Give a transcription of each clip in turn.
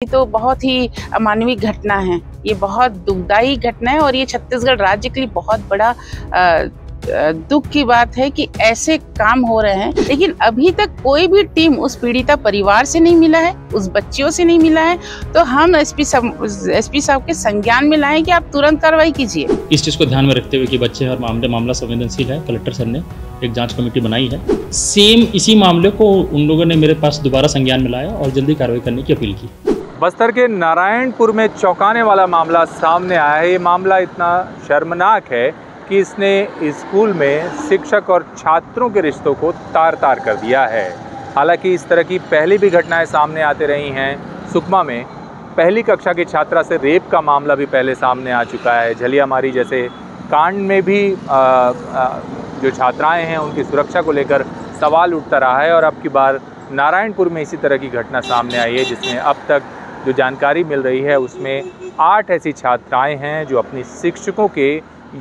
ये तो बहुत ही अमानवीय घटना है। ये बहुत दुखदाई घटना है और ये छत्तीसगढ़ राज्य के लिए बहुत बड़ा दुख की बात है कि ऐसे काम हो रहे हैं। लेकिन अभी तक कोई भी टीम उस पीड़िता परिवार से नहीं मिला है, उस बच्चियों से नहीं मिला है। तो हम एसपी साहब के संज्ञान में लाएं कि आप तुरंत कार्रवाई कीजिए। इस चीज़ को ध्यान में रखते हुए कि बच्चे और मामला संवेदनशील है, कलेक्टर सर ने एक जांच कमेटी बनाई है। सेम इसी मामले को उन लोगों ने मेरे पास दोबारा संज्ञान में लाया और जल्दी कार्रवाई करने की अपील की। बस्तर के नारायणपुर में चौंकाने वाला मामला सामने आया है। ये मामला इतना शर्मनाक है कि इसने स्कूल में शिक्षक और छात्रों के रिश्तों को तार-तार कर दिया है। हालांकि इस तरह की पहले भी घटनाएं सामने आते रही हैं। सुकमा में पहली कक्षा की छात्रा से रेप का मामला भी पहले सामने आ चुका है। झलियामारी जैसे कांड में भी जो छात्राएं हैं उनकी सुरक्षा को लेकर सवाल उठता रहा है और अब की बार नारायणपुर में इसी तरह की घटना सामने आई है, जिसमें अब तक जो जानकारी मिल रही है उसमें 8 ऐसी छात्राएं हैं जो अपनी शिक्षकों के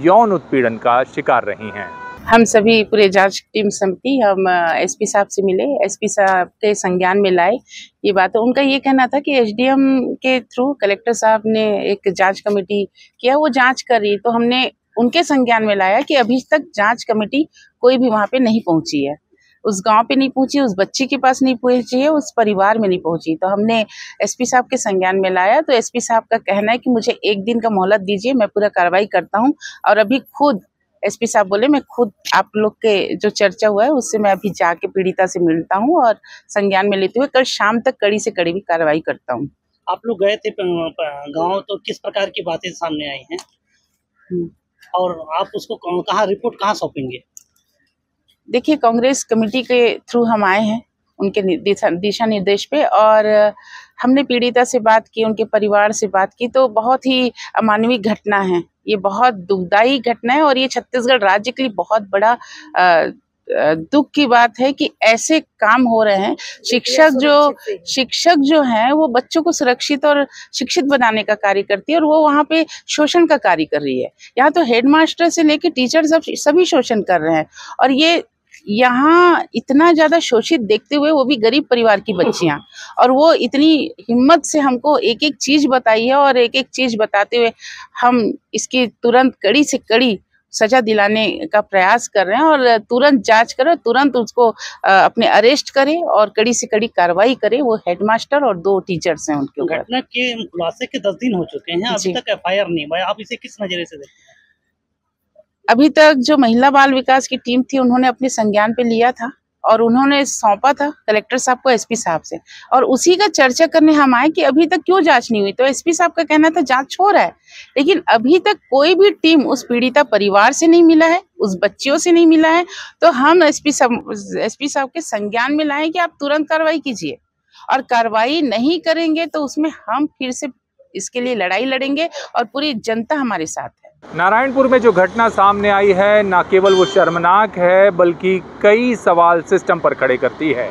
यौन उत्पीड़न का शिकार रही हैं। हम सभी पूरे जांच टीम समिति हम एसपी साहब से मिले, एसपी साहब के संज्ञान में लाए ये बात। उनका ये कहना था कि एसडीएम के थ्रू कलेक्टर साहब ने एक जांच कमेटी किया, वो जांच कर रही। तो हमने उनके संज्ञान में लाया कि अभी तक जांच कमेटी कोई भी वहाँ पे नहीं पहुंची है, उस गांव पे नहीं पहुंची, उस बच्ची के पास नहीं पहुंची है, उस परिवार में नहीं पहुंची। तो हमने एसपी साहब के संज्ञान में लाया। तो एसपी साहब का कहना है कि मुझे 1 दिन का मोहलत दीजिए, मैं पूरा कार्रवाई करता हूं। और अभी खुद एसपी साहब बोले मैं खुद आप लोग के जो चर्चा हुआ है उससे मैं अभी जाके पीड़िता से मिलता हूँ और संज्ञान में लेते हुए कल शाम तक कड़ी से कड़ी भी कार्रवाई करता हूँ। आप लोग गए थे गाँव, तो किस प्रकार की बातें सामने आई हैं और आप उसको कहाँ रिपोर्ट कहाँ सौंपेंगे? देखिए, कांग्रेस कमेटी के थ्रू हम आए हैं उनके दिशा निर्देश पे, और हमने पीड़िता से बात की, उनके परिवार से बात की। तो बहुत ही अमानवीय घटना है, ये बहुत दुखदाई घटना है और ये छत्तीसगढ़ राज्य के लिए बहुत बड़ा दुख की बात है कि ऐसे काम हो रहे हैं। शिक्षक जो हैं वो बच्चों को सुरक्षित और शिक्षित बनाने का कार्य करती है और वो वहाँ पे शोषण का कार्य कर रही है। यहाँ तो हेडमास्टर से लेके टीचर सभी शोषण कर रहे हैं और ये यहाँ इतना ज्यादा शोषित देखते हुए, वो भी गरीब परिवार की बच्चियां, और वो इतनी हिम्मत से हमको एक एक चीज बताई है और एक एक चीज बताते हुए हम इसकी तुरंत कड़ी से कड़ी सजा दिलाने का प्रयास कर रहे हैं और तुरंत जांच करें, तुरंत उसको अपने अरेस्ट करें और कड़ी से कड़ी कार्रवाई करें। वो हेडमास्टर और 2 टीचर्स हैं उनके ऊपर। घटना के खुलासे के 10 दिन हो चुके हैं, अभी तक एफआईआर नहीं हुआ। आप इसे किस नजरिए से देखते हैं? अभी तक जो महिला बाल विकास की टीम थी उन्होंने अपने संज्ञान पे लिया था और उन्होंने सौंपा था कलेक्टर साहब को एसपी साहब से, और उसी का चर्चा करने हम आए कि अभी तक क्यों जांच नहीं हुई। तो एसपी साहब का कहना था जांच हो रहा है, लेकिन अभी तक कोई भी टीम उस पीड़िता परिवार से नहीं मिला है, उस बच्चियों से नहीं मिला है। तो हम एसपी साहब के संज्ञान में लाए कि आप तुरंत कार्रवाई कीजिए, और कार्रवाई नहीं करेंगे तो उसमें हम फिर से इसके लिए लड़ाई लड़ेंगे और पूरी जनता हमारे साथ है। नारायणपुर में जो घटना सामने आई है न केवल वो शर्मनाक है बल्कि कई सवाल सिस्टम पर खड़े करती है।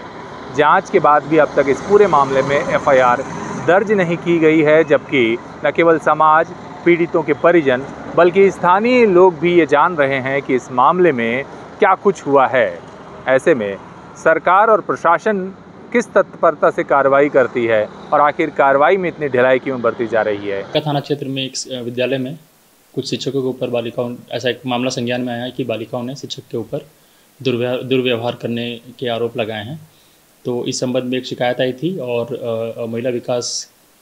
जांच के बाद भी अब तक इस पूरे मामले में एफआईआर दर्ज नहीं की गई है, जबकि न केवल समाज, पीड़ितों के परिजन बल्कि स्थानीय लोग भी ये जान रहे हैं कि इस मामले में क्या कुछ हुआ है। ऐसे में सरकार और प्रशासन किस तत्परता से कार्रवाई करती है और आखिर कार्रवाई में इतनी ढिलाई क्यों बरती जा रही है। थाना क्षेत्र में एक विद्यालय में कुछ शिक्षकों के ऊपर बालिकाओं, ऐसा एक मामला संज्ञान में आया है कि बालिकाओं ने शिक्षक के ऊपर दुर्व्यवहार करने के आरोप लगाए हैं। तो इस संबंध में एक शिकायत आई थी और महिला विकास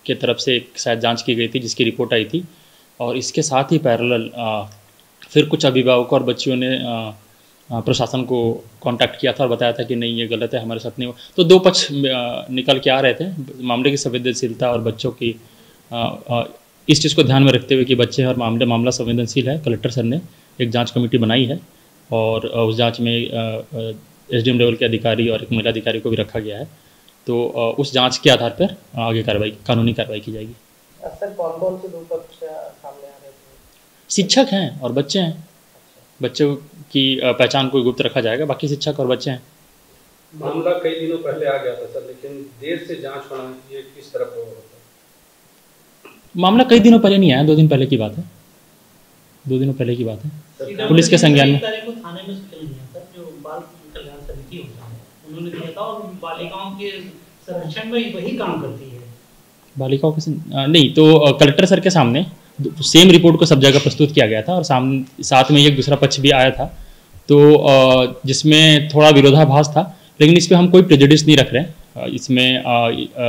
के तरफ से एक शायद जांच की गई थी जिसकी रिपोर्ट आई थी, और इसके साथ ही पैरेलल फिर कुछ अभिभावकों और बच्चियों ने प्रशासन को कांटेक्ट किया था और बताया था कि नहीं ये गलत है, हमारे साथ नहीं हो। तो 2 पक्ष निकल के आ रहे थे। मामले की संवेदनशीलता और बच्चों की इस चीज़ को ध्यान में रखते हुए कि बच्चे और मामला संवेदनशील है, कलेक्टर सर ने एक जांच कमेटी बनाई है और उस जांच में एसडीएम लेवल के अधिकारी और एक महिला अधिकारी को भी रखा गया है। तो उस जांच के आधार पर आगे कानूनी कार्रवाई की जाएगी। सर, कौन-कौन से 2 पक्ष सामने आ रहे थे? शिक्षक हैं और बच्चे हैं। बच्चों की पहचान को गुप्त रखा जाएगा, बाकी शिक्षक और बच्चे हैं। मामला कई दिनों पहले आ गया था सर, लेकिन देर से जांच होना ये किस तरह होता है? मामला कई दिनों पहले नहीं आया, 2 दिन पहले की बात है। 2 दिनों पहले की बात है। पुलिस के संज्ञान में थाने में सूचना दिया था, जो बाल कल्याण समिति होता है उन्होंने दिया था और बालिकाओं के संरक्षण में वही काम करती है। बालिकाओं के नहीं, तो कलेक्टर सर के सामने सेम रिपोर्ट को सब जगह प्रस्तुत किया गया था और साथ में एक दूसरा पक्ष भी आया था, तो जिसमें थोड़ा विरोधाभास था, लेकिन इस पर हम कोई प्रेजुडिस नहीं रख रहे हैं। इसमें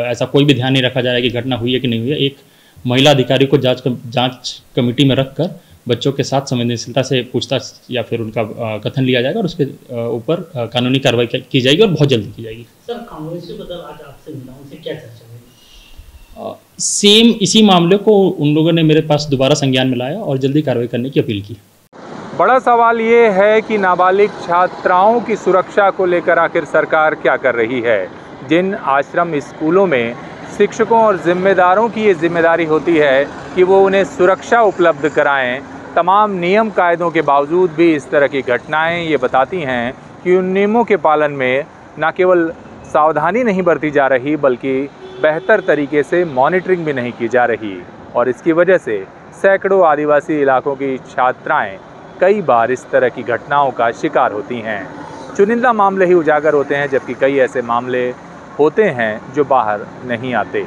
ऐसा कोई भी ध्यान नहीं रखा जा रहा है कि घटना हुई है कि नहीं हुई है। एक महिला अधिकारी को जांच कमेटी में रखकर बच्चों के साथ संवेदनशीलता से पूछताछ या फिर उनका कथन लिया जाएगा और उसके ऊपर कानूनी कार्रवाई की जाएगी और बहुत जल्दी की जाएगी। सर, कांग्रेसी बदल आज आपसे मिला, उनसे क्या चर्चा हुई? सेम इसी मामले को उन लोगों ने मेरे पास दोबारा संज्ञान में लाया और जल्दी कार्रवाई करने की अपील की। बड़ा सवाल ये है कि नाबालिग छात्राओं की सुरक्षा को लेकर आखिर सरकार क्या कर रही है। जिन आश्रम स्कूलों में शिक्षकों और जिम्मेदारों की ये जिम्मेदारी होती है कि वो उन्हें सुरक्षा उपलब्ध कराएं, तमाम नियम कायदों के बावजूद भी इस तरह की घटनाएं ये बताती हैं कि उन नियमों के पालन में न केवल सावधानी नहीं बरती जा रही बल्कि बेहतर तरीके से मॉनिटरिंग भी नहीं की जा रही, और इसकी वजह से सैकड़ों आदिवासी इलाकों की छात्राएं कई बार इस तरह की घटनाओं का शिकार होती हैं। चुनिंदा मामले ही उजागर होते हैं, जबकि कई ऐसे मामले होते हैं जो बाहर नहीं आते।